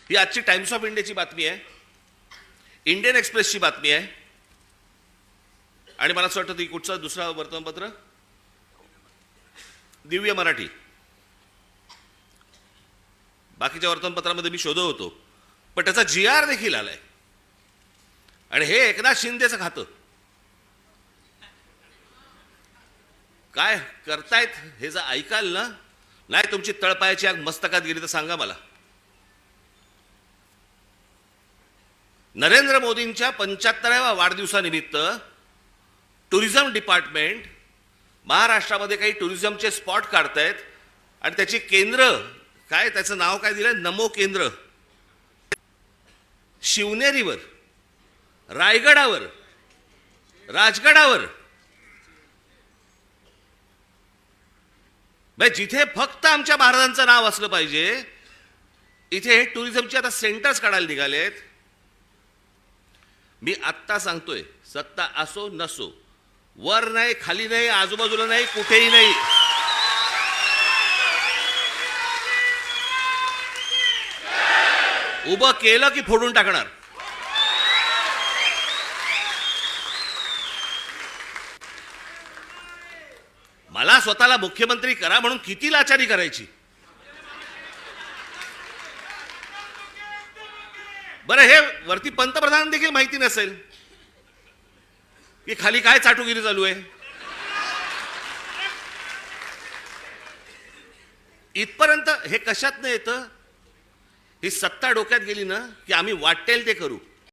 ही आजची times of इंडियाची बातमी आहे, इंडियन एक्सप्रेसची बातमी आहे, आणि मला असं वाटतं ती कुठचं दुसरा वर्तमानपत्र दिव्य मराठी. बाकीच्या वर्तमानपत्रामध्ये मी शोधत होतो, पण त्याचा GR देखील आलाय. आणि हे एकनाथ शिंदेचं खातं काय करतायत हे जर ऐकाल ना, नाही तुमची तळपायाची आग मस्तकात गेली तर सांगा मला. नरेंद्र मोदींच्या 75व्या वाढदिवसानिमित्त टुरिझम डिपार्टमेंट महाराष्ट्रामध्ये काही टुरिझमचे स्पॉट काढतायत आणि त्याची केंद्र काय, त्याचं नाव काय दिलंय, नमो केंद्र. शिवनेरीवर, रायगडावर, राजगडावर, जिथे फक्त आमच्या महाराजांचं नाव असलं पाहिजे, इथे टुरिझमचे आता सेंटर्स काढायला निघालेत. मी आत्ता सांगतोय, सत्ता असो नसो, वर नाही, खाली नाही, आजूबाजूला नाही, कुठेही नाही, उभं केलं की फोडून टाकणार. मला स्वतःला मुख्यमंत्री करा म्हणून किती लाचारी करायची. बरं, हे वरती पंतप्रधान देखील माहिती नसेल की खाली काय चाटुगिरी चालू आहे. इथपर्यंत हे कशात नाही येतं, ही सत्ता डोक्यात गेली ना की आम्ही वाटेल ते करू.